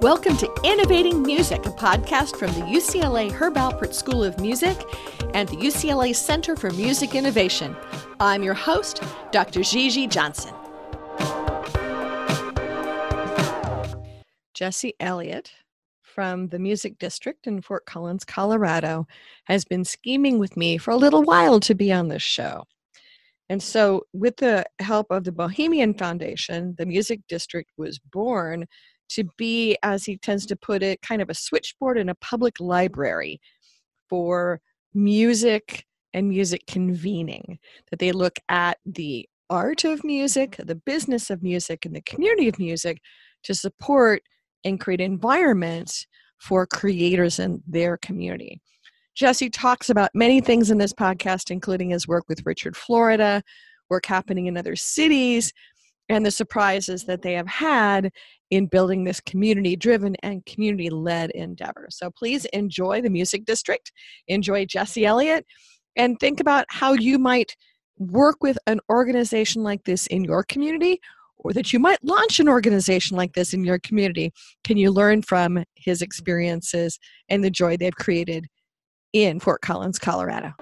Welcome to Innovating Music, a podcast from the UCLA Herb Alpert School of Music and the UCLA Center for Music Innovation. I'm your host, Dr. Gigi Johnson. Jesse Elliott from the Music District in Fort Collins, Colorado, has been scheming with me for a little while to be on this show. And so with the help of the Bohemian Foundation, the Music District was born to be, as he tends to put it, kind of a switchboard in a public library for music and music convening, that they look at the art of music, the business of music, and the community of music to support and create environments for creators in their community. Jesse talks about many things in this podcast, including his work with Richard Florida, work happening in other cities, and the surprises that they have had in building this community-driven and community-led endeavor. So please enjoy the Music District, enjoy Jesse Elliott, and think about how you might work with an organization like this in your community, or that you might launch an organization like this in your community. Can you learn from his experiences and the joy they've created in Fort Collins, Colorado?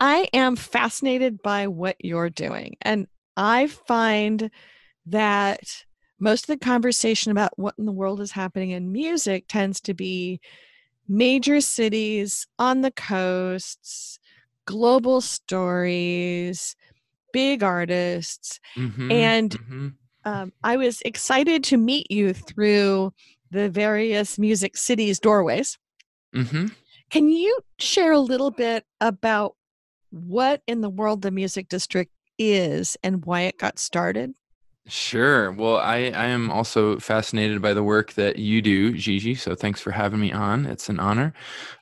I am fascinated by what you're doing, and I find that most of the conversation about what in the world is happening in music tends to be major cities, on the coasts, global stories, big artists. I was excited to meet you through the various music cities doorways. Can you share a little bit about what in the world the Music District is and why it got started? Sure. Well, I am also fascinated by the work that you do, Gigi, so thanks for having me on. It's an honor.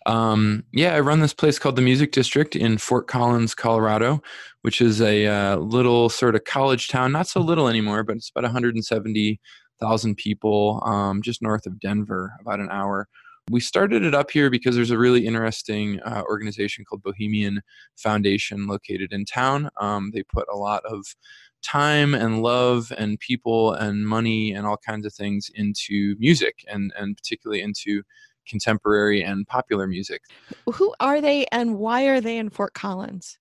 I run this place called the Music District in Fort Collins, Colorado, which is a little sort of college town, not so little anymore, but it's about 170,000 people, just north of Denver, about an hour. We started it up here because there's a really interesting organization called Bohemian Foundation located in town. They put a lot of time and love and people and money and all kinds of things into music and particularly into contemporary and popular music. Who are they and why are they in Fort Collins?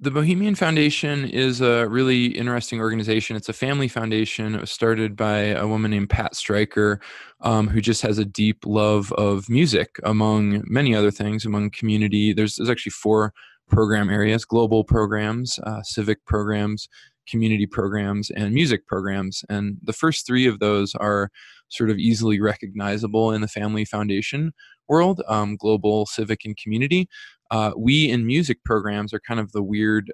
The Bohemian Foundation is a really interesting organization. It's a family foundation. It was started by a woman named Pat Stryker, who just has a deep love of music, among many other things, among community. There's actually 4 program areas: global programs, civic programs, community programs, and music programs. And the first 3 of those are sort of easily recognizable in the family foundation world: global, civic, and community. We in music programs are kind of the weird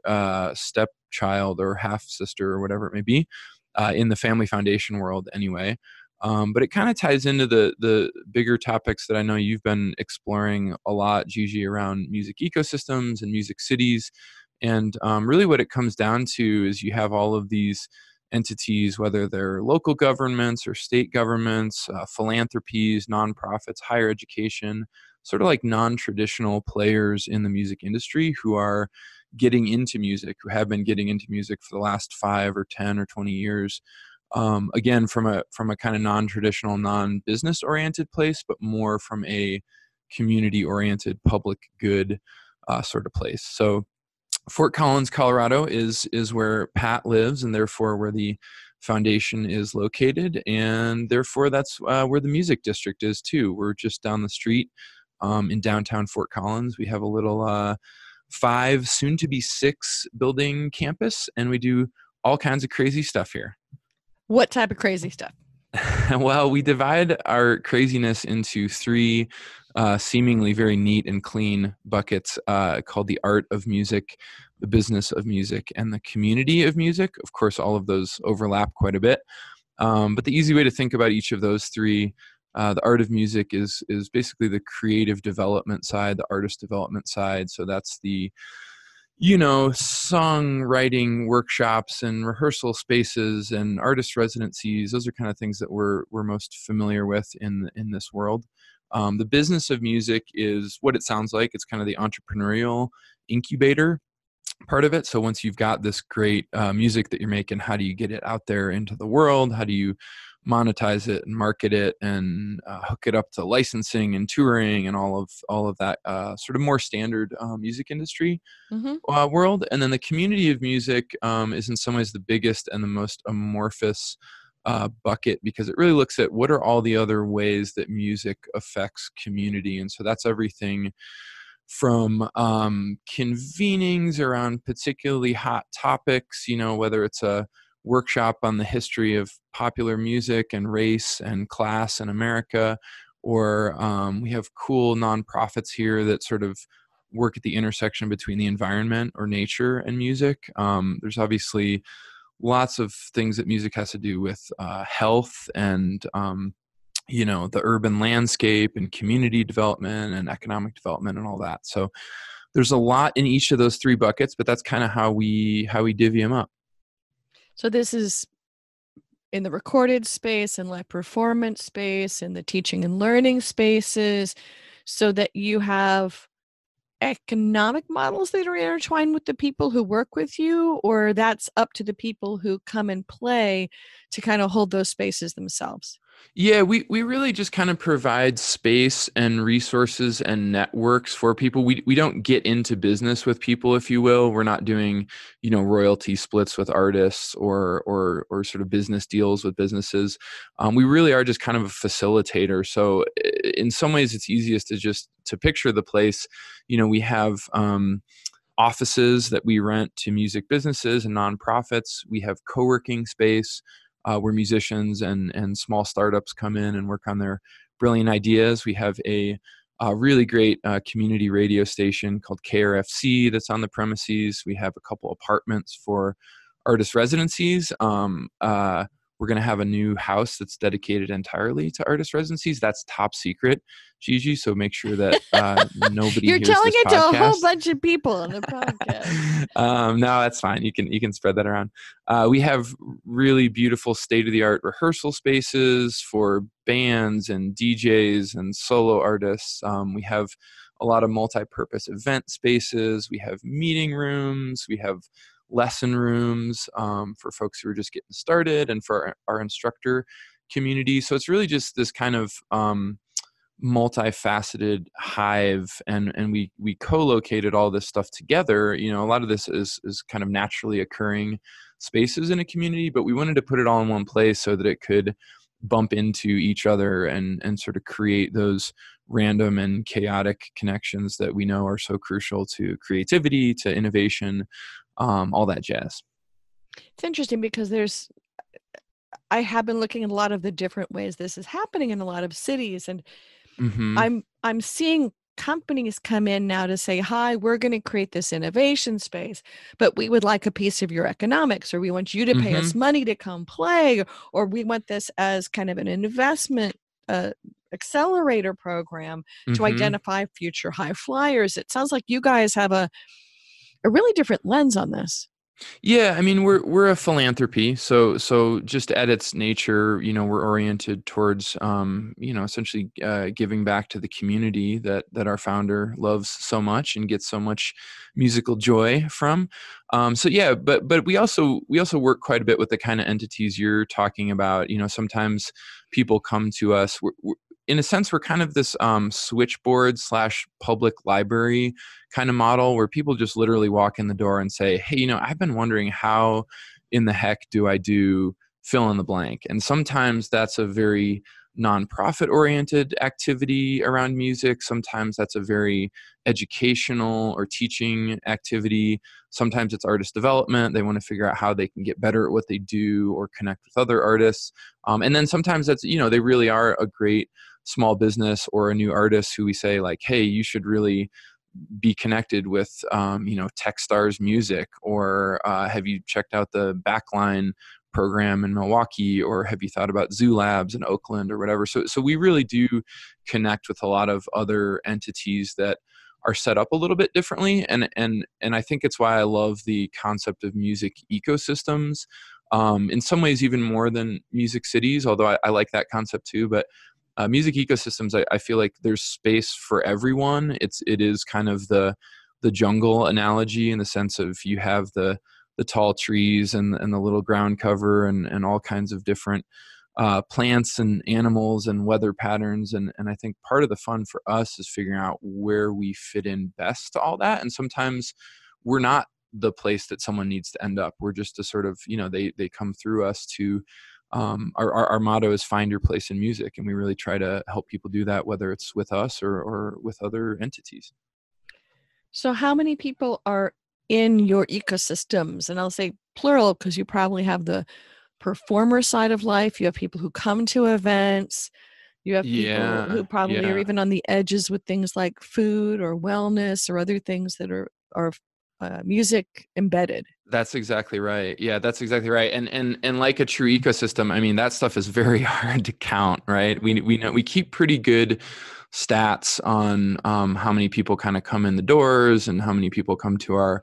stepchild or half-sister or whatever it may be in the family foundation world anyway. But it kind of ties into the bigger topics that I know you've been exploring a lot, Gigi, around music ecosystems and music cities. And really what it comes down to is you have all of these entities, whether they're local governments or state governments, philanthropies, nonprofits, higher education, sort of like non-traditional players in the music industry who are getting into music, who have been getting into music for the last 5 or 10 or 20 years. Again, from a kind of non-traditional, non-business oriented place, but more from a community oriented, public good sort of place. So Fort Collins, Colorado is where Pat lives, and therefore where the foundation is located, and therefore that's where the Music District is too. We're just down the street in downtown Fort Collins. We have a little 5, soon to be 6 building campus, and we do all kinds of crazy stuff here. What type of crazy stuff? Well, we divide our craziness into 3 seemingly very neat and clean buckets called the art of music, the business of music, and the community of music. Of course, all of those overlap quite a bit. But the easy way to think about each of those 3, the art of music is basically the creative development side, the artist development side. So that's the songwriting workshops and rehearsal spaces and artist residencies. Those are kind of things that we're most familiar with in this world. The business of music is what it sounds like. It's kind of the entrepreneurial incubator part of it. So once you've got this great music that you're making, how do you get it out there into the world? How do you monetize it and market it and hook it up to licensing and touring and all of that sort of more standard music industry Mm-hmm. world? And then the community of music is in some ways the biggest and the most amorphous bucket, because it really looks at what are all the other ways that music affects community. And so that's everything from convenings around particularly hot topics, whether it's a workshop on the history of popular music and race and class in America, or we have cool nonprofits here that sort of work at the intersection between the environment or nature and music. There's obviously lots of things that music has to do with health and the urban landscape and community development and economic development and all that. So there's a lot in each of those three buckets, but that's kind of how we divvy them up. So this is in the recorded space and live performance space and the teaching and learning spaces, so that you have economic models that are intertwined with the people who work with you, or that's up to the people who come and play to kind of hold those spaces themselves? Yeah, we really just kind of provide space and resources and networks for people. We don't get into business with people, if you will. We're not doing, royalty splits with artists or sort of business deals with businesses. We really are just kind of a facilitator. So in some ways, it's easiest to picture the place. We have offices that we rent to music businesses and nonprofits. We have co-working space where musicians and small startups come in and work on their brilliant ideas. We have a really great community radio station called KRFC that's on the premises. We have a couple apartments for artist residencies. We're going to have a new house that's dedicated entirely to artist residencies. That's top secret, Gigi. So make sure that nobody You're hears telling this it podcast. to a whole bunch of people on the podcast. No, that's fine. You can spread that around. We have really beautiful state-of-the-art rehearsal spaces for bands and DJs and solo artists. We have a lot of multi-purpose event spaces. We have meeting rooms. We have lesson rooms for folks who are just getting started and for our instructor community. So it's really just this kind of multifaceted hive, and we co-located all this stuff together. A lot of this is kind of naturally occurring spaces in a community, but we wanted to put it all in one place so that it could bump into each other and sort of create those random and chaotic connections that we know are so crucial to creativity, to innovation, all that jazz. It's interesting because I have been looking at a lot of the different ways this is happening in a lot of cities, and Mm-hmm. I'm seeing companies come in now to say, hi, we're going to create this innovation space, but we would like a piece of your economics, or we want you to pay us money to come play, or we want this as kind of an investment accelerator program to identify future high flyers. It sounds like you guys have a really different lens on this. Yeah, I mean, we're a philanthropy, so just at its nature, we're oriented towards, essentially giving back to the community that our founder loves so much and gets so much musical joy from. So yeah, but we also work quite a bit with the kind of entities you're talking about. Sometimes people come to us. In a sense, we're kind of this switchboard / public library kind of model where people just literally walk in the door and say, hey, I've been wondering how in the heck do I do fill in the blank? And sometimes that's a very nonprofit oriented activity around music. Sometimes that's a very educational or teaching activity. Sometimes it's artist development. They want to figure out how they can get better at what they do or connect with other artists. And then sometimes that's, they really are a great small business or a new artist who we say like, hey, you should really be connected with, Techstars Music, or have you checked out the Backline program in Milwaukee, or have you thought about Zoo Labs in Oakland or whatever? So we really do connect with a lot of other entities that are set up a little bit differently. And I think it's why I love the concept of music ecosystems, in some ways even more than music cities, although I like that concept too. But music ecosystems, I feel like there's space for everyone. It is kind of the the jungle analogy, in the sense of you have the tall trees and the little ground cover and all kinds of different plants and animals and weather patterns. And I think part of the fun for us is figuring out where we fit in best to all that. And sometimes we're not the place that someone needs to end up. We're just a sort of, they come through us to, our motto is find your place in music. And we really try to help people do that, whether it's with us or with other entities. So how many people are in your ecosystems? And I'll say plural, because you probably have the performer side of life. You have people who come to events. You have people who probably are even on the edges with things like food or wellness or other things that are music embedded. That's exactly right. Yeah, that's exactly right. And like a true ecosystem, I mean, that stuff is very hard to count, right? We know we keep pretty good stats on how many people kind of come in the doors and how many people come to our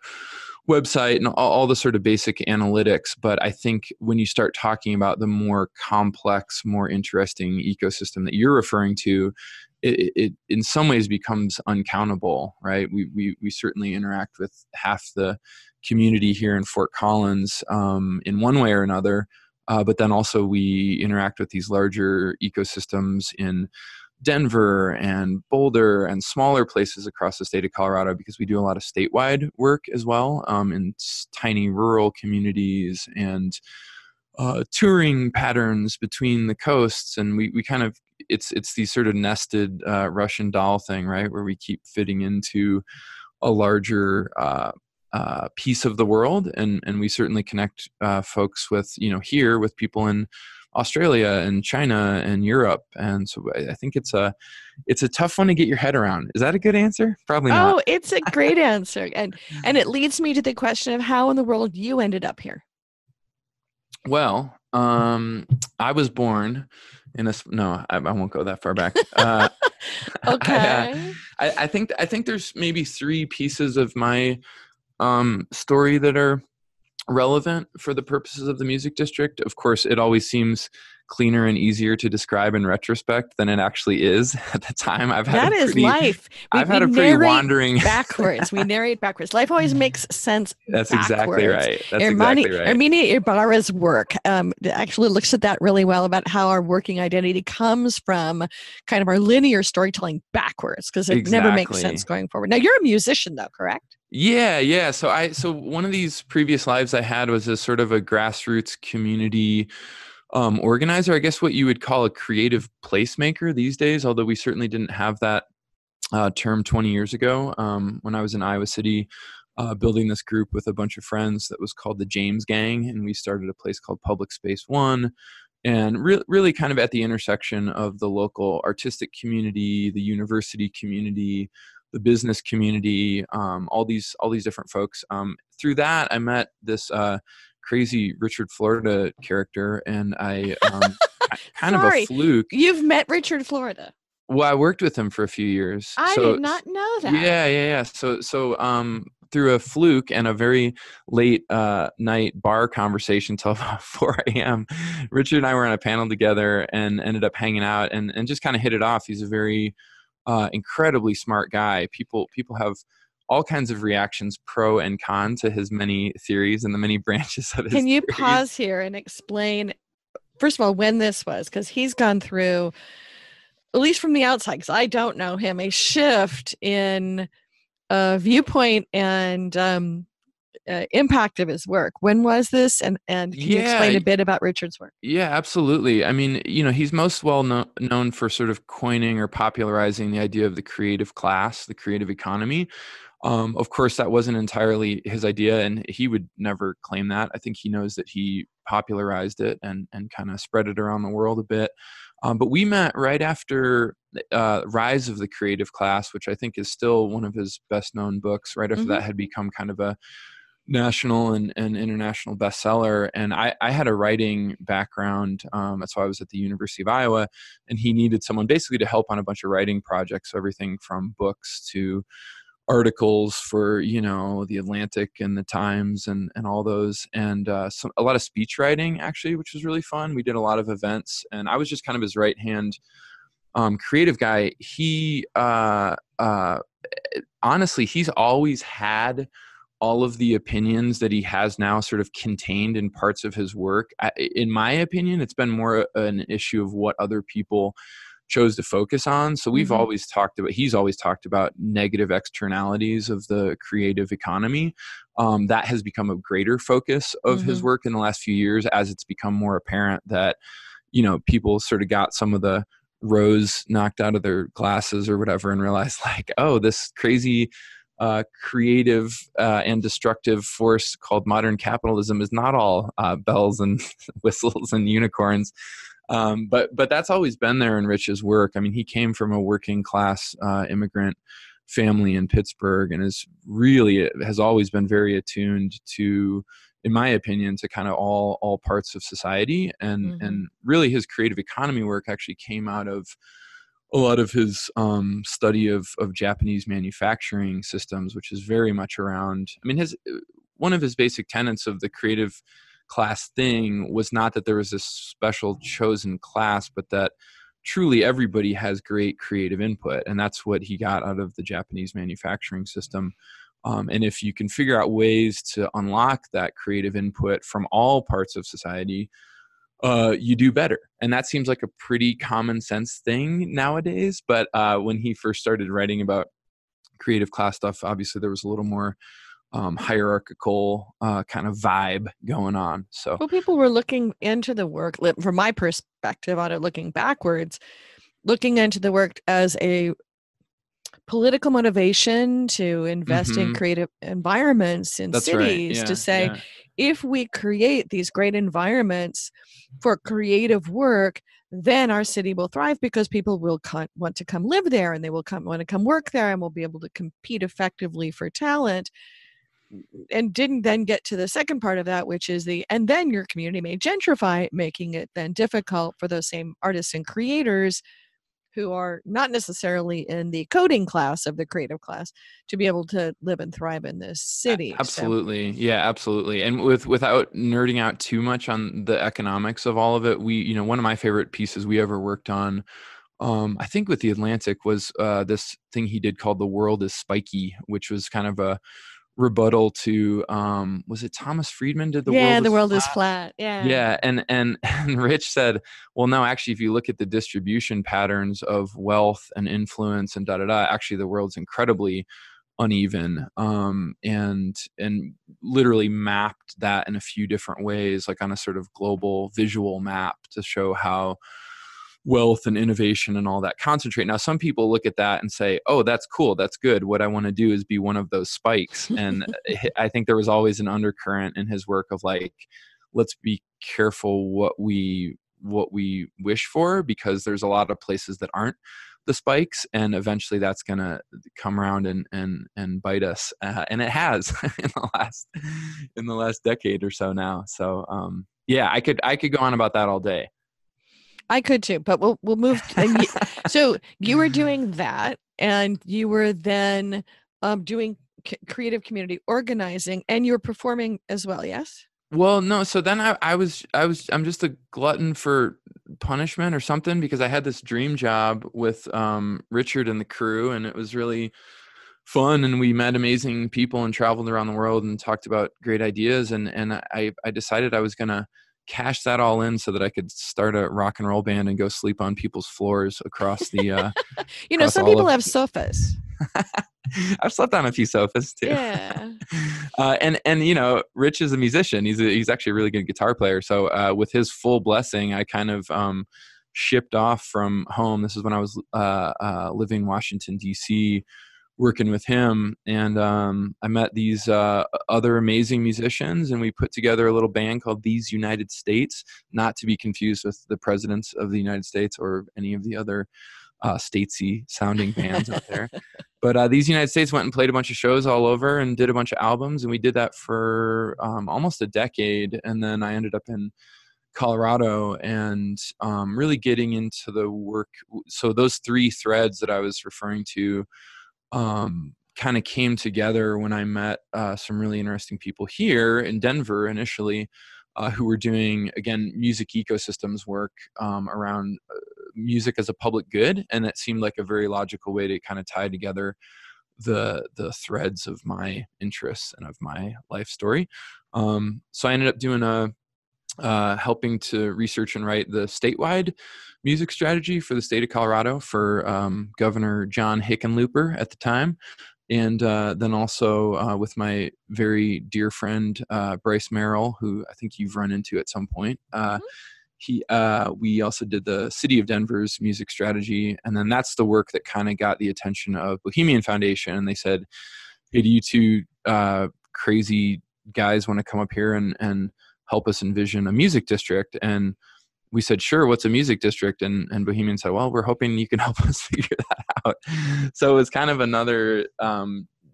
website and all the sort of basic analytics. But I think when you start talking about the more complex, more interesting ecosystem that you're referring to, it in some ways becomes uncountable, right? We certainly interact with half the community here in Fort Collins in one way or another, but then also we interact with these larger ecosystems in Denver and Boulder and smaller places across the state of Colorado, because we do a lot of statewide work as well, in tiny rural communities and touring patterns between the coasts. And we kind of, it's these sort of nested Russian doll thing, right? Where we keep fitting into a larger piece of the world. And we certainly connect folks with, here with people in Australia and China and Europe. And so I think it's a tough one to get your head around. Is that a good answer? Probably not. Oh, it's a great answer. And it leads me to the question of how in the world you ended up here. Well, I was born in I won't go that far back. Okay. I think there's maybe three pieces of my story that are relevant for the purposes of the music district. Of course, it always seems cleaner and easier to describe in retrospect than it actually is at the time. I've had life. I've had a pretty wandering backwards. We narrate backwards. Life always makes sense. That's backwards. Exactly right. That's exactly right. Herminia Ibarra's work actually looks at that really well, about how our working identity comes from kind of our linear storytelling backwards, because it never makes sense going forward. Now, you're a musician, though, correct? Yeah. So one of these previous lives I had was a sort of a grassroots community organizer, I guess what you would call a creative placemaker these days, although we certainly didn't have that term 20 years ago. When I was in Iowa City, building this group with a bunch of friends that was called the James Gang, and we started a place called Public Space One, and really kind of at the intersection of the local artistic community, the university community, the business community, all these different folks. Through that, I met this crazy Richard Florida character, and I kind of a fluke. You've met Richard Florida? Well, I worked with him for a few years. I did not know that. Yeah. So through a fluke and a very late night bar conversation till about 4 a.m., Richard and I were on a panel together and ended up hanging out and just kind of hit it off. He's a very incredibly smart guy. People have all kinds of reactions, pro and con, to his many theories and the many branches of his Can you theories. pause here and explain, first of all, when this was? Because he's gone through, at least from the outside, because I don't know him, a shift in viewpoint and impact of his work. When was this? And can you explain a bit about Richard's work? Yeah, absolutely. I mean, he's most well known for sort of coining or popularizing the idea of the creative class, the creative economy. Of course, that wasn't entirely his idea, and he would never claim that. I think he knows that he popularized it and kind of spread it around the world a bit. But we met right after Rise of the Creative Class, which I think is still one of his best-known books. Right after that had become kind of a national and international bestseller. And I had a writing background. That's why I was at the University of Iowa, and he needed someone basically to help on a bunch of writing projects. So everything from books to articles for, the Atlantic and the Times and all those, and a lot of speech writing, actually, which was really fun. We did a lot of events, and I was just kind of his right hand creative guy. He honestly, he's always had all of the opinions that he has now sort of contained in parts of his work. In my opinion, it's been more an issue of what other people chose to focus on. So he's always talked about negative externalities of the creative economy. That has become a greater focus of his work in the last few years, as it's become more apparent that, people sort of got some of the rose knocked out of their glasses or whatever and realized, like, oh, this crazy creative and destructive force called modern capitalism is not all bells and whistles and unicorns. But that's always been there in Rich's work. I mean, he came from a working class immigrant family in Pittsburgh and has always been very attuned to, in my opinion, to kind of all parts of society. And really his creative economy work actually came out of a lot of his study of Japanese manufacturing systems, which is very much around, I mean, one of his basic tenets of the creative class thing was not that there was this special chosen class, but that truly everybody has great creative input. And that's what he got out of the Japanese manufacturing system. And if you can figure out ways to unlock that creative input from all parts of society, you do better. And that seems like a pretty common sense thing nowadays. But when he first started writing about creative class stuff, obviously there was a little more hierarchical kind of vibe going on. So, well, people were looking into the work, from my perspective on it, looking backwards, looking into the work as a political motivation to invest in creative environments in That's cities, right. to say, if we create these great environments for creative work, then our city will thrive because people will want to come live there, and they will want to come work there, and we'll be able to compete effectively for talent. And didn't then get to the second part of that, which is and then your community may gentrify, making it then difficult for those same artists and creators who are not necessarily in the coding class of the creative class to be able to live and thrive in this city. Absolutely. So. Yeah, absolutely. And without nerding out too much on the economics of all of it, one of my favorite pieces we ever worked on, I think with the Atlantic, was this thing he did called The World is Spikey, which was kind of a rebuttal to, was it Thomas Friedman did The World is Flat. Yeah. And Rich said, well, no, actually, if you look at the distribution patterns of wealth and influence and actually the world's incredibly uneven, and literally mapped that in a few different ways, like on a sort of global visual map to show how wealth and innovation and all that concentrate. Now, some people look at that and say, oh, that's cool, that's good. What I want to do is be one of those spikes. And I think there was always an undercurrent in his work of like, let's be careful what we wish for, because there's a lot of places that aren't the spikes, and eventually that's going to come around and bite us. And it has in the last decade or so now. So yeah, I could go on about that all day. I could too, but we'll move. So you were doing that, and you were then doing creative community organizing, and you're performing as well. Yes. Well, no. So then I'm just a glutton for punishment or something, because I had this dream job with Richard and the crew, and it was really fun, and we met amazing people and traveled around the world and talked about great ideas, and I decided I was gonna cash that all in so that I could start a rock and roll band and go sleep on people's floors across the some people have sofas. I've slept on a few sofas too. Yeah. And Rich is a musician. He's actually a really good guitar player. So with his full blessing, I kind of shipped off from home. This is when I was living in Washington, D.C., working with him, and I met these other amazing musicians, and we put together a little band called These United States, not to be confused with the Presidents of the United States or any of the other statesy sounding bands out there. But These United States went and played a bunch of shows all over and did a bunch of albums, and we did that for almost a decade. And then I ended up in Colorado and really getting into the work. So those three threads that I was referring to kind of came together when I met some really interesting people here in Denver initially, who were doing, again, music ecosystems work around music as a public good. And it seemed like a very logical way to kind of tie together the threads of my interests and of my life story. So I ended up doing helping to research and write the statewide music strategy for the state of Colorado for Governor John Hickenlooper at the time. And then also with my very dear friend, Bryce Merrill, who I think you've run into at some point. We also did the city of Denver's music strategy. And then that's the work that kind of got the attention of Bohemian Foundation. And they said, hey, do you two crazy guys want to come up here and help us envision a music district? And we said, sure, what's a music district? And Bohemian said, well, we're hoping you can help us figure that out. So it was kind of another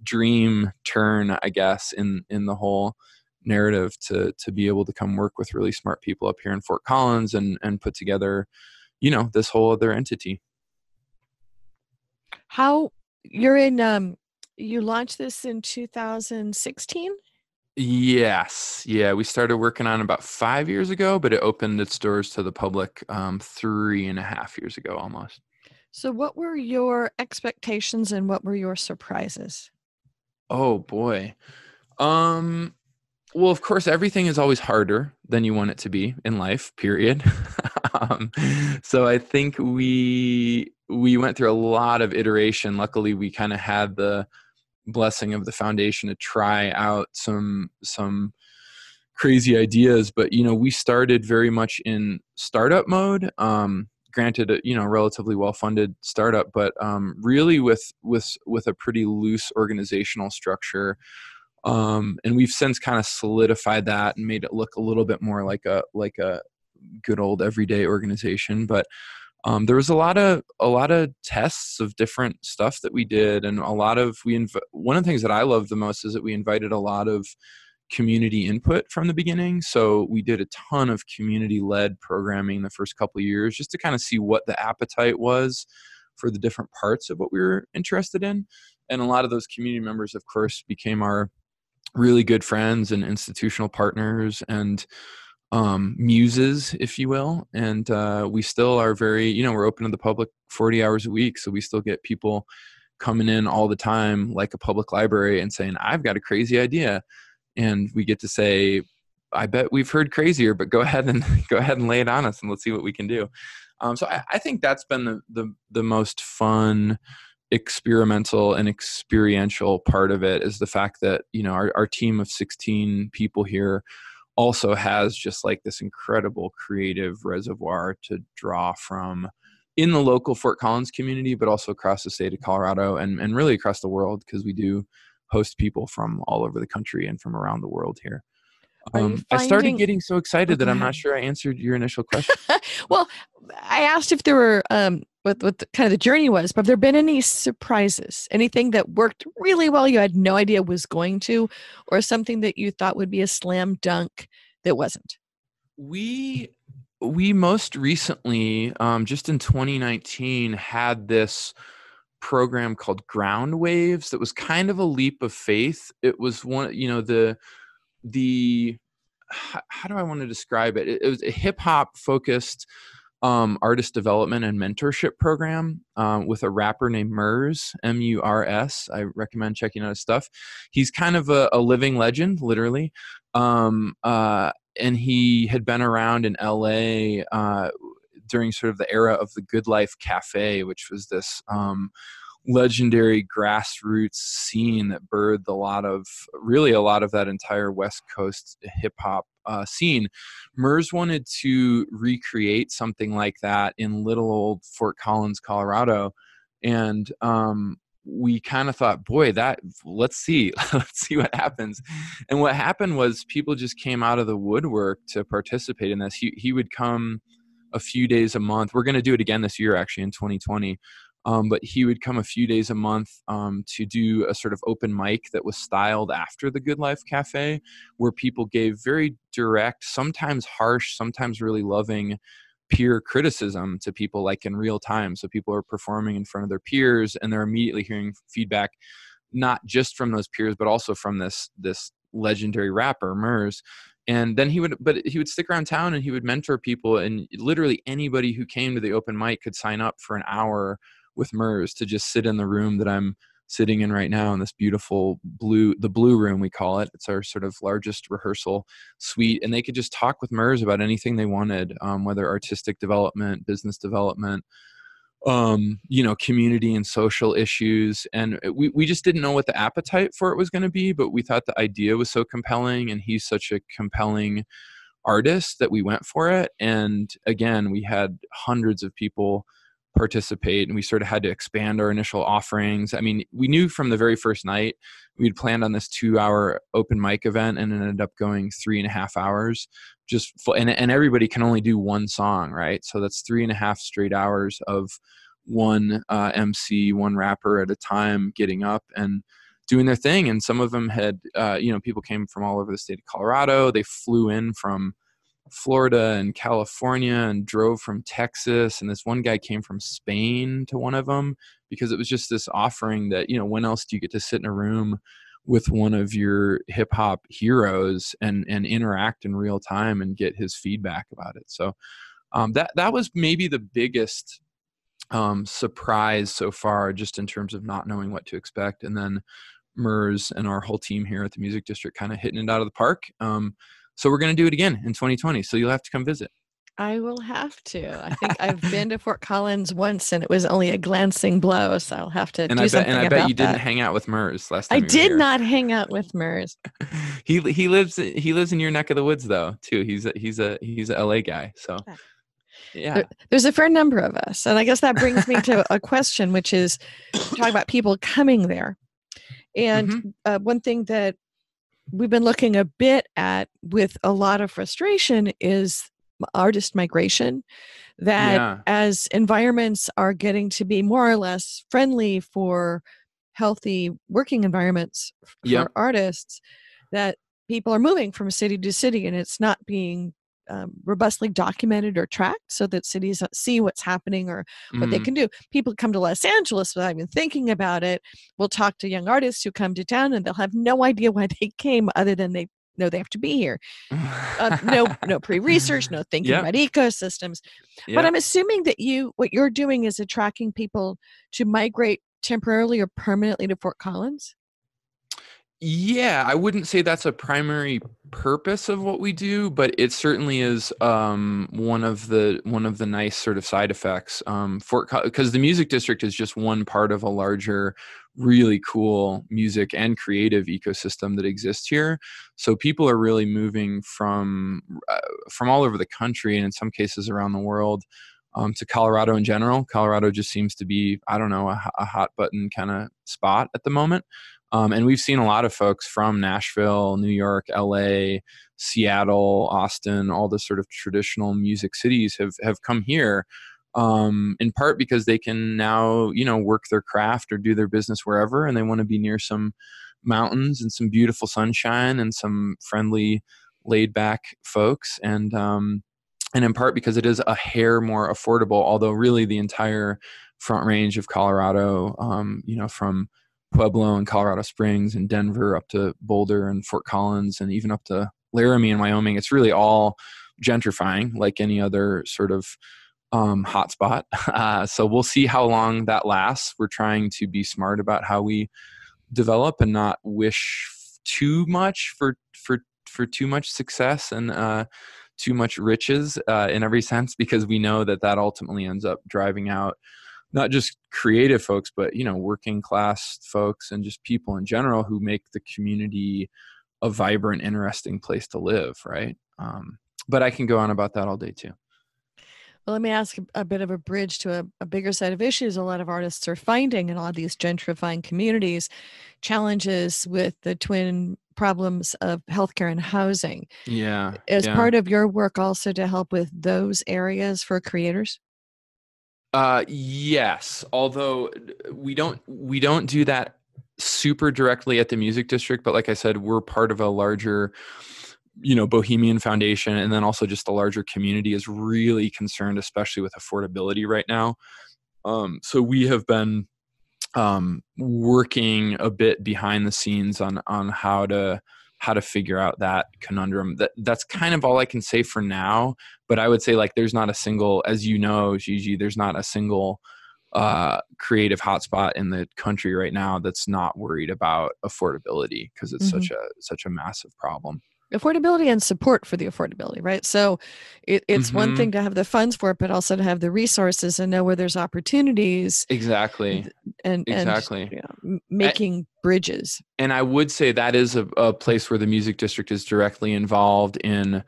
dream turn, I guess, in the whole narrative to be able to come work with really smart people up here in Fort Collins and put together, this whole other entity. How you're in, you launched this in 2016? Yes. Yeah. We started working on it about 5 years ago, but it opened its doors to the public 3.5 years ago almost. So what were your expectations and what were your surprises? Oh boy. Well, of course, everything is always harder than you want it to be in life, period. So I think we went through a lot of iteration. Luckily, we kind of had the blessing of the foundation to try out some crazy ideas, but we started very much in startup mode. Granted, relatively well-funded startup, but really with a pretty loose organizational structure. And we've since kind of solidified that and made it look a little bit more like a good old everyday organization. But there was a lot of tests of different stuff that we did, and one of the things that I love the most is that we invited a lot of community input from the beginning. So we did a ton of community-led programming the first couple of years just to kind of see what the appetite was for the different parts of what we were interested in. And a lot of those community members, of course, became our really good friends and institutional partners and muses, if you will. And we still are very, we're open to the public 40 hours a week. So we still get people coming in all the time, like a public library, and saying, I've got a crazy idea. And we get to say, I bet we've heard crazier, but go ahead and lay it on us and let's see what we can do. So I think that's been the most fun, experimental and experiential part of it, is the fact that, our team of 16 people here also has just like this incredible creative reservoir to draw from in the local Fort Collins community, but also across the state of Colorado and really across the world, because we do host people from all over the country and from around the world here. I started getting so excited that I'm not sure I answered your initial question. Well, I asked if there were what the, kind of the journey was, but have there been any surprises? Anything that worked really well you had no idea was going to, or something that you thought would be a slam dunk that wasn't? We most recently, just in 2019, had this program called Ground Waves that was kind of a leap of faith. It was one, the how do I want to describe it? It was a hip hop focused artist development and mentorship program with a rapper named Murs, Murs. I recommend checking out his stuff. He's kind of a living legend, literally. And he had been around in LA during sort of the era of the Good Life Cafe, which was this legendary grassroots scene that birthed a lot of that entire West Coast hip hop scene. Murs wanted to recreate something like that in little old Fort Collins, Colorado. And we kind of thought, boy, let's see what happens. And what happened was people just came out of the woodwork to participate in this. He would come a few days a month. We're going to do it again this year, actually, in 2020. But he would come a few days a month to do a sort of open mic that was styled after the Good Life Cafe, where people gave very direct, sometimes harsh, sometimes really loving peer criticism to people, like in real time. So people are performing in front of their peers and they're immediately hearing feedback, not just from those peers, but also from this legendary rapper, Murs. And then he would stick around town and he would mentor people, and literally anybody who came to the open mic could sign up for an hour with Murs to just sit in the room that I'm sitting in right now in this beautiful the blue room, we call it. It's our sort of largest rehearsal suite. And they could just talk with MERS about anything they wanted, whether artistic development, business development, community and social issues. And we just didn't know what the appetite for it was going to be, but we thought the idea was so compelling, and he's such a compelling artist that we went for it. And again, we had hundreds of people participate, and we sort of had to expand our initial offerings. I mean, we knew from the very first night we'd planned on this 2-hour open mic event, and it ended up going 3.5 hours just and everybody can only do one song, right? So that's 3.5 straight hours of one MC, one rapper at a time getting up and doing their thing. And some of them had people came from all over the state of Colorado. They flew in from Florida and California and drove from Texas. And this one guy came from Spain to one of them, because it was just this offering that, when else do you get to sit in a room with one of your hip hop heroes and interact in real time and get his feedback about it. So that was maybe the biggest surprise so far, just in terms of not knowing what to expect. And then MERS and our whole team here at the Music District kind of hitting it out of the park. So we're going to do it again in 2020. So you'll have to come visit. I will have to. I think I've been to Fort Collins once, and it was only a glancing blow. So I'll have to do something about that. And I bet you didn't hang out with MERS last time. I did not hang out with MERS. He lives in your neck of the woods though too. He's a LA guy. So yeah, there's a fair number of us, and I guess that brings me to a question, which is talk about people coming there. And one thing that we've been looking a bit at with a lot of frustration is artist migration, that as environments are getting to be more or less friendly for healthy working environments for artists, that people are moving from city to city, and it's not being robustly documented or tracked so that cities see what's happening or what they can do. People come to Los Angeles without even thinking about it. We'll talk to young artists who come to town, and they'll have no idea why they came, other than they know they have to be here. No pre-research, no thinking about ecosystems. But I'm assuming that what you're doing is attracting people to migrate temporarily or permanently to Fort Collins? Yeah, I wouldn't say that's a primary purpose of what we do, but it certainly is one of the nice sort of side effects. Because the Music District is just one part of a larger, really cool music and creative ecosystem that exists here. So people are really moving from all over the country, and in some cases around the world, to Colorado in general. Colorado just seems to be, I don't know, a hot button kind of spot at the moment. And we've seen a lot of folks from Nashville, New York, LA, Seattle, Austin, all the sort of traditional music cities have come here, in part because they can now, work their craft or do their business wherever, and they want to be near some mountains and some beautiful sunshine and some friendly, laid back folks. And in part because it is a hair more affordable, although really the entire Front Range of Colorado, from Pueblo and Colorado Springs and Denver up to Boulder and Fort Collins and even up to Laramie in Wyoming, it's really all gentrifying like any other sort of hotspot. So we'll see how long that lasts. We're trying to be smart about how we develop and not wish too much for too much success and too much riches in every sense, because we know that ultimately ends up driving out not just creative folks, but, working class folks and just people in general who make the community a vibrant, interesting place to live. Right. But I can go on about that all day too. Well, let me ask a bit of a bridge to a bigger set of issues a lot of artists are finding in a lot of these gentrifying communities, challenges with the twin problems of healthcare and housing. Yeah. Is part of your work also to help with those areas for creators? Yes, although we don't do that super directly at the Music District, but like I said, we're part of a larger, Bohemian Foundation, and then also just the larger community is really concerned, especially with affordability right now. So we have been working a bit behind the scenes on how to figure out that conundrum. That's kind of all I can say for now. But I would say, like, there's not a single, as you know, Gigi, there's not a single creative hotspot in the country right now that's not worried about affordability, because it's Mhm. such a massive problem. Affordability and support for the affordability, right? So it's one Hmm. thing to have the funds for it, but also to have the resources and know where there's opportunities Exactly. and Exactly. making bridges. And I would say that is a place where the music district is directly involved in.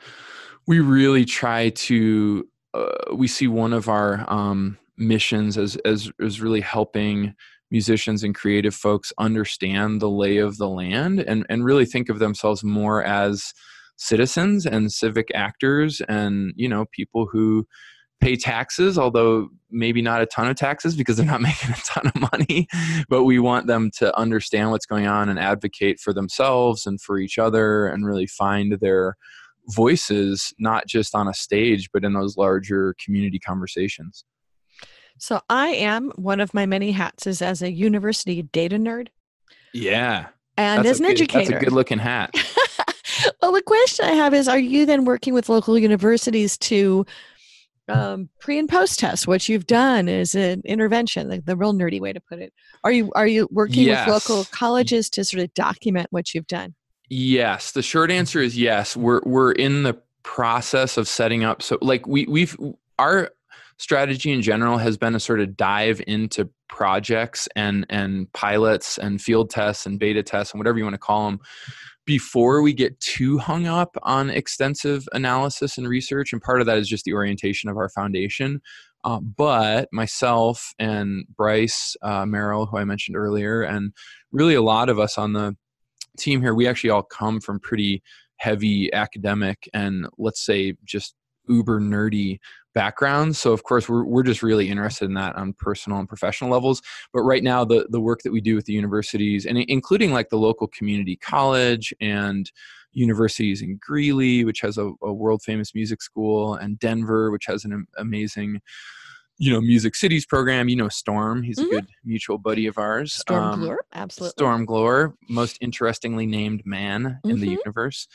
We really try to. We see one of our missions as really helping musicians and creative folks understand the lay of the land, and really think of themselves more as citizens and civic actors, and people who pay taxes, although maybe not a ton of taxes because they're not making a ton of money, but we want them to understand what's going on and advocate for themselves and for each other, and really find their voices, not just on a stage, but in those larger community conversations. So I am, one of my many hats is as a university data nerd Yeah. and That's as a an good educator. looking hat. Well, the question I have is, are you then working with local universities to pre and post test what you've done as an intervention, like the real nerdy way to put it? Are you working with local Yes. colleges to sort of document what you've done? Yes. The short answer is yes. We're in the process of setting up. So like we've our strategy in general has been to sort of dive into projects and pilots and field tests and beta tests and whatever you want to call them before we get too hung up on extensive analysis and research. And part of that is just the orientation of our foundation. But myself and Bryce Merrill, who I mentioned earlier, and really a lot of us on the team here, we actually all come from pretty heavy academic and, let's say, just uber nerdy backgrounds. So of course we're just really interested in that on personal and professional levels. But right now the work that we do with the universities, and including like the local community college and universities in Greeley, which has a world famous music school, and Denver, which has an amazing Music Cities program. Storm, he's a Hmm. good mutual buddy of ours. Stormglower, absolutely. Stormglower, most interestingly named man in the Hmm. universe.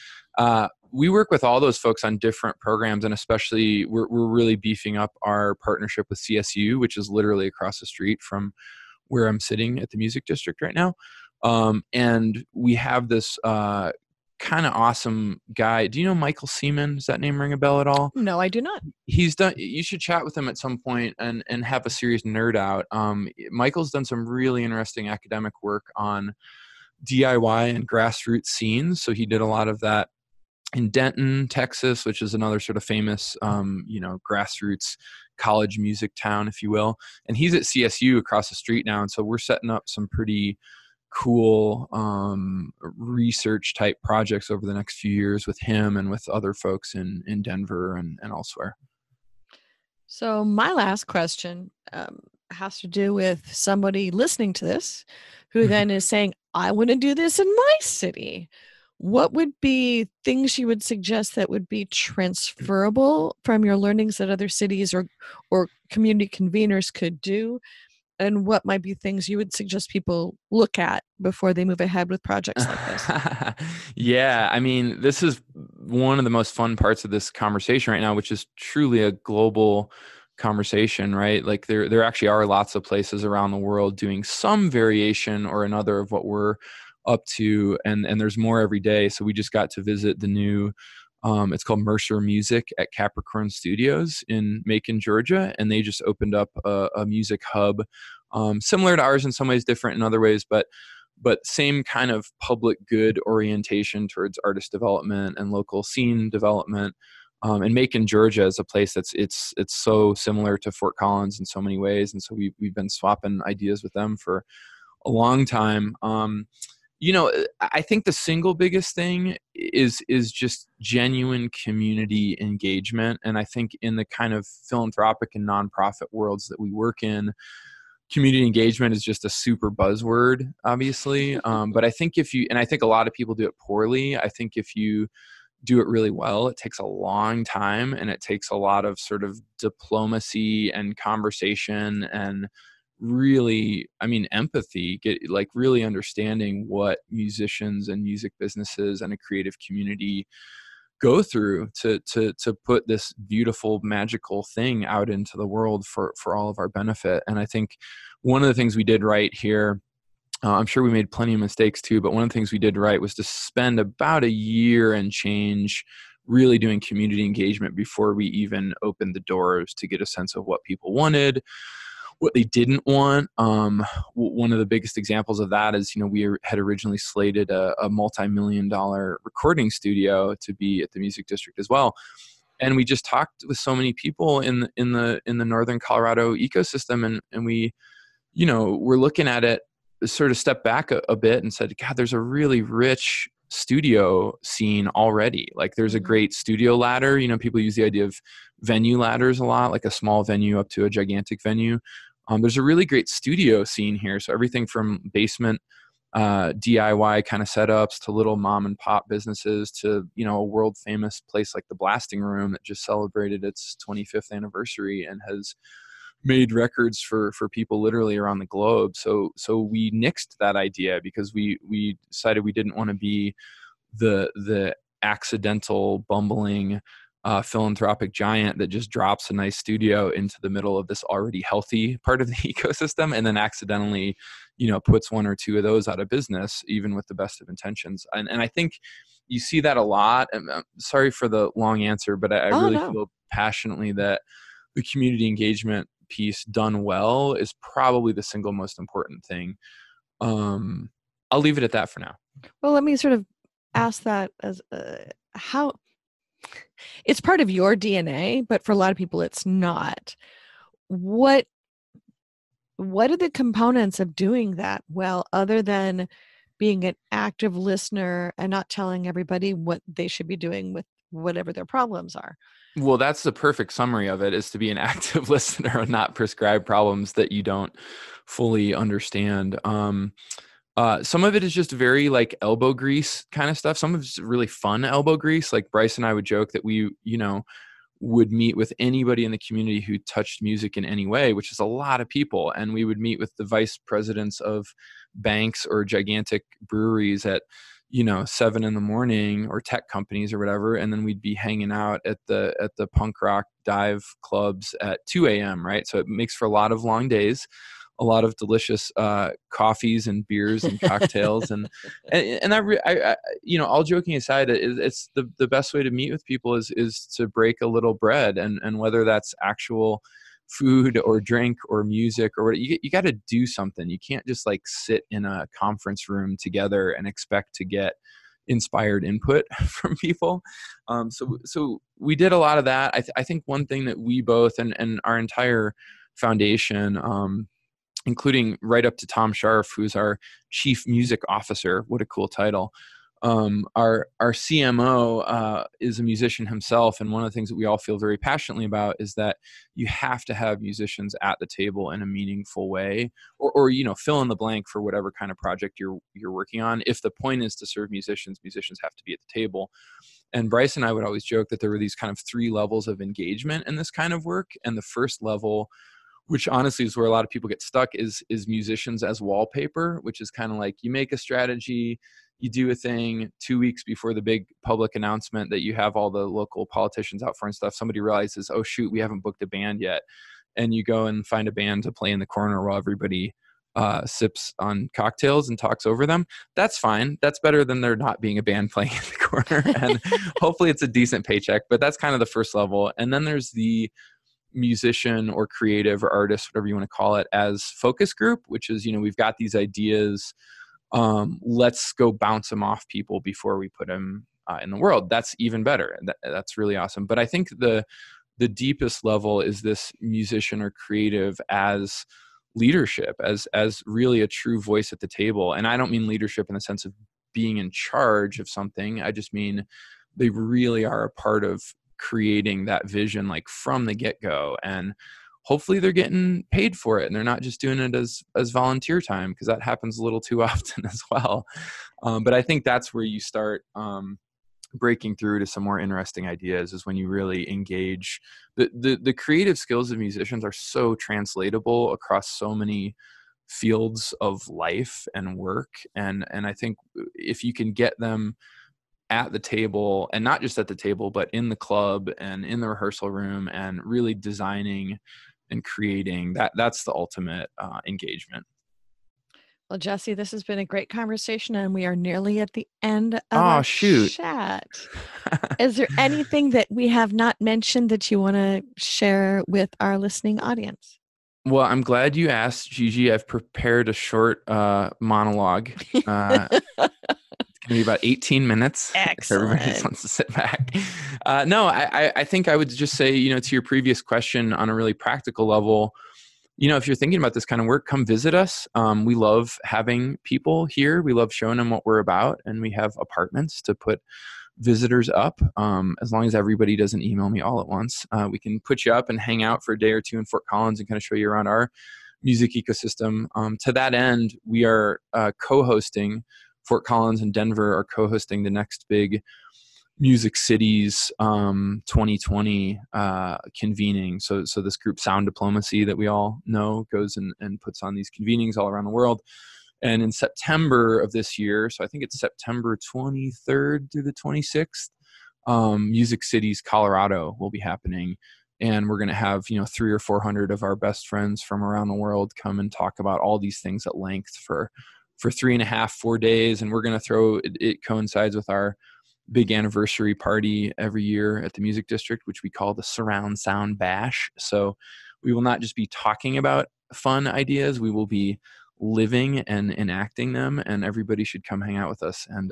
We work with all those folks on different programs, and especially we're really beefing up our partnership with CSU, which is literally across the street from where I'm sitting at the Music District right now. And we have this kind of awesome guy. Do you know Michael Seaman? Does that name ring a bell at all? No, I do not. He's done. You should chat with him at some point and have a serious nerd out. Michael's done some really interesting academic work on DIY and grassroots scenes. So he did a lot of that in Denton, Texas, which is another sort of famous, grassroots college music town, if you will. And he's at CSU across the street now, and so we're setting up some pretty cool research type projects over the next few years with him and with other folks in Denver and elsewhere. So my last question has to do with somebody listening to this who then is saying, I want to do this in my city. What would be things you would suggest that would be transferable from your learnings that other cities or community conveners could do? And what might be things you would suggest people look at before they move ahead with projects like this? Yeah, I mean, this is one of the most fun parts of this conversation right now, which is truly a global conversation, right? Like there actually are lots of places around the world doing some variation or another of what we're up to, and there's more every day. So we just got to visit the new it's called Mercer Music at Capricorn Studios in Macon, Georgia, and they just opened up a music hub, similar to ours in some ways, different in other ways, but same kind of public good orientation towards artist development and local scene development. And Macon, Georgia, is a place it's so similar to Fort Collins in so many ways, and so we've been swapping ideas with them for a long time. I think the single biggest thing is just genuine community engagement, and I think in the kind of philanthropic and nonprofit worlds that we work in, community engagement is just a super buzzword, obviously. But I think and I think a lot of people do it poorly. I think if you do it really well, it takes a long time, and it takes a lot of sort of diplomacy and conversation and really, I mean, empathy, get like really understanding what musicians and music businesses and a creative community go through to put this beautiful, magical thing out into the world for all of our benefit. And I think one of the things we did right here, I'm sure we made plenty of mistakes too, but one of the things we did right was to spend about a year and change really doing community engagement before we even opened the doors to get a sense of what people wanted, what they didn't want. One of the biggest examples of that is, we had originally slated a multi-million-dollar recording studio to be at the Music District as well. And we just talked with so many people in the Northern Colorado ecosystem, and we, we're looking at it, sort of stepped back a bit and said, God, there's a really rich studio scene already. Like there's a great studio ladder. People use the idea of venue ladders a lot, like a small venue up to a gigantic venue. There's a really great studio scene here. So everything from basement DIY kind of setups to little mom and pop businesses to, a world famous place like the Blasting Room that just celebrated its 25th anniversary and has made records for people literally around the globe. So we nixed that idea because we decided we didn't want to be the accidental bumbling philanthropic giant that just drops a nice studio into the middle of this already healthy part of the ecosystem and then accidentally, puts one or two of those out of business, even with the best of intentions. And I think you see that a lot. And sorry for the long answer, but I really feel passionately that the community engagement piece done well is probably the single most important thing. I'll leave it at that for now. Well, let me sort of ask that as how it's part of your DNA, but for a lot of people it's not. What are the components of doing that well, other than being an active listener and not telling everybody what they should be doing with whatever their problems are? Well, that's the perfect summary of it, is to be an active listener and not prescribe problems that you don't fully understand. Some of it is just very like elbow grease kind of stuff. Some of it's really fun elbow grease. Like Bryce and I would joke that we, would meet with anybody in the community who touched music in any way, which is a lot of people. And we would meet with the vice presidents of banks or gigantic breweries at, 7 a.m, or tech companies or whatever. And then we'd be hanging out at the punk rock dive clubs at 2 a.m. Right. So it makes for a lot of long days, a lot of delicious coffees and beers and cocktails. and that, all joking aside, it's the best way to meet with people is to break a little bread, and whether that's actual food or drink or music or what, you got to do something. You can't just like sit in a conference room together and expect to get inspired input from people. So we did a lot of that. I think one thing that we both and our entire foundation, including right up to Tom Scharf, who's our chief music officer. What a cool title. Our CMO is a musician himself. And one of the things that we all feel very passionately about is that you have to have musicians at the table in a meaningful way, or fill in the blank for whatever kind of project you're working on. If the point is to serve musicians have to be at the table. And Bryce and I would always joke that there were these kind of 3 levels of engagement in this kind of work. And the first level, which honestly is where a lot of people get stuck, is musicians as wallpaper, which is kind of like you make a strategy, you do a thing 2 weeks before the big public announcement that you have all the local politicians out for and stuff. Somebody realizes, oh shoot, we haven't booked a band yet. And you go and find a band to play in the corner while everybody sips on cocktails and talks over them. That's fine. That's better than there not being a band playing in the corner. And hopefully it's a decent paycheck, but that's kind of the first level. And then there's the musician or creative or artist, whatever you want to call it, as focus group, which is, we've got these ideas. Let's go bounce them off people before we put them in the world. That's even better. That's really awesome. But I think the deepest level is this musician or creative as leadership, as really a true voice at the table. And I don't mean leadership in the sense of being in charge of something. I just mean they really are a part of creating that vision, like from the get-go, and hopefully they're getting paid for it and they're not just doing it as volunteer time, because that happens a little too often as well. But I think that's where you start breaking through to some more interesting ideas, is when you really engage. The creative skills of musicians are so translatable across so many fields of life and work, and I think if you can get them at the table, and not just at the table, but in the club and in the rehearsal room, and really designing and creating. That's the ultimate engagement. Well, Jesse, this has been a great conversation, and we are nearly at the end of our shoot. chat. Is there anything that we have not mentioned that you want to share with our listening audience? Well, I'm glad you asked, Gigi. I've prepared a short monologue. It's going to be about 18 minutes. Excellent. If everybody just wants to sit back. No, I think I would just say, to your previous question, on a really practical level, if you're thinking about this kind of work, come visit us. We love having people here. We love showing them what we're about, and we have apartments to put visitors up. As long as everybody doesn't email me all at once, we can put you up and hang out for a day or two in Fort Collins and kind of show you around our music ecosystem. To that end, we are co-hosting. Fort Collins and Denver are co-hosting the next big Music Cities 2020 convening. So this group Sound Diplomacy that we all know goes and puts on these convenings all around the world. And in September of this year, so I think it's September 23rd through the 26th, Music Cities Colorado will be happening. And we're going to have, 300 or 400 of our best friends from around the world come and talk about all these things at length for 3.5, 4 days. And we're going to throw, it coincides with our big anniversary party every year at the Music District, which we call the Surround Sound Bash. So we will not just be talking about fun ideas, we will be living and enacting them, and everybody should come hang out with us and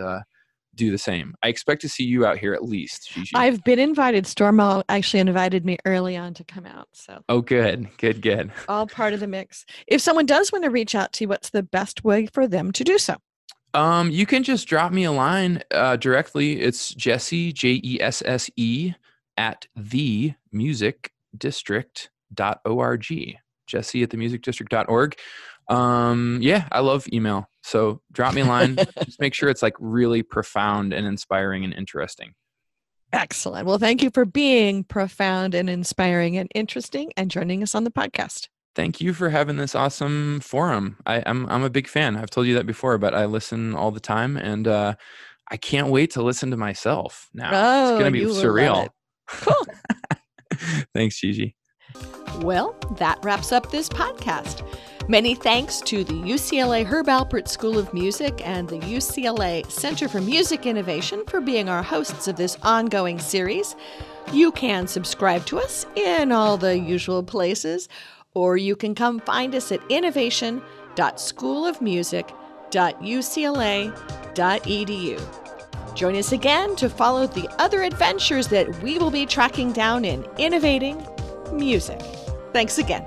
do the same. I expect to see you out here at least, Gigi. I've been invited. Storm actually invited me early on to come out. So. Oh, good. All part of the mix. If someone does want to reach out to you, what's the best way for them to do so? You can just drop me a line directly. It's Jesse, Jesse, at themusicdistrict.org. Jesse at themusicdistrict.org. I love email. So drop me a line. Just make sure it's like really profound and inspiring and interesting. Excellent. Well, thank you for being profound and inspiring and interesting and joining us on the podcast. Thank you for having this awesome forum. I'm a big fan. I've told you that before, but I listen all the time, and I can't wait to listen to myself now. It's going to be surreal. Cool. Thanks, Gigi. Well, that wraps up this podcast. Many thanks to the UCLA Herb Alpert School of Music and the UCLA Center for Music Innovation for being our hosts of this ongoing series. You can subscribe to us in all the usual places, or you can come find us at innovation.schoolofmusic.ucla.edu. Join us again to follow the other adventures that we will be tracking down in innovating music. Thanks again.